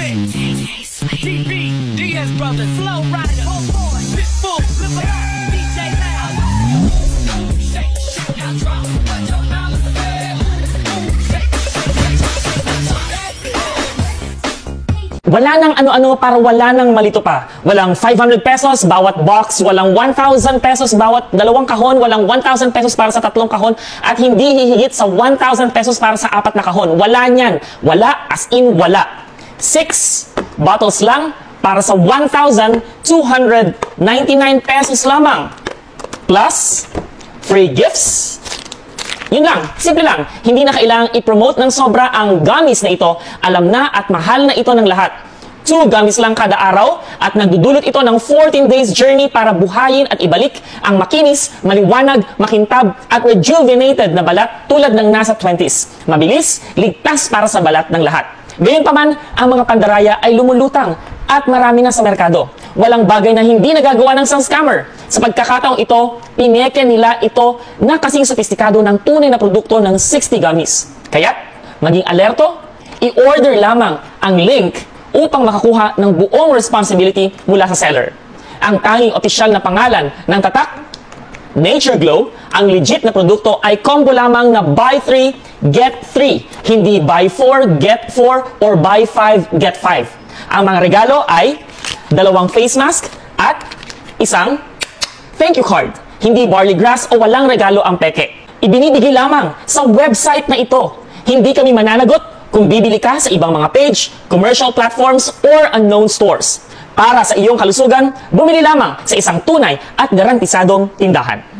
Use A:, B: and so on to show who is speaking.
A: DB, Diaz Brothers, Flow Rider, Homeboy, Pitbull, Flip It Up, DJ Loud. Shake, shake, now drop, put your mouth in the bed. Shake, shake, shake.
B: Wala nang ano-ano para wala nang malito pa. Walang 500 pesos bawat box, walang 1,000 pesos bawat dalawang kahon, walang 1,000 pesos para sa tatlong kahon, at hindi hihigit sa 1,000 pesos para sa apat na kahon. Wala niyan. Wala, as in wala. 6 bottles lang para sa 1,299 pesos lamang. Plus, free gifts. Yun lang, simple lang. Hindi na kailangang i-promote ng sobra ang gummies na ito. Alam na at mahal na ito ng lahat. 2 gummies lang kada araw at nagdudulot ito ng 14 days journey para buhayin at ibalik ang makinis, maliwanag, makintab at rejuvenated na balat tulad ng nasa 20s. Mabilis, ligtas para sa balat ng lahat. Gayunpaman, ang mga pandaraya ay lumulutang at marami na sa merkado. Walang bagay na hindi nagagawa ng isang scammer. Sa pagkakataong ito, pineke nila ito na kasing sopistikado ng tunay na produkto ng 60 gummies. Kaya, maging alerto, i-order lamang ang link upang makakuha ng buong responsibility mula sa seller. Ang tanging opisyal na pangalan ng tatak, Nature Glow, ang legit na produkto ay combo lamang na buy 3, get 3. Hindi buy 4, get 4 or buy 5, get 5. Ang mga regalo ay 2 face mask at isang thank you card. Hindi barley grass o walang regalo ang peke. Ibinibigay lamang sa website na ito. Hindi kami mananagot kung bibili ka sa ibang mga page, commercial platforms or unknown stores. Para sa iyong kalusugan, bumili lamang sa isang tunay at garantisadong tindahan.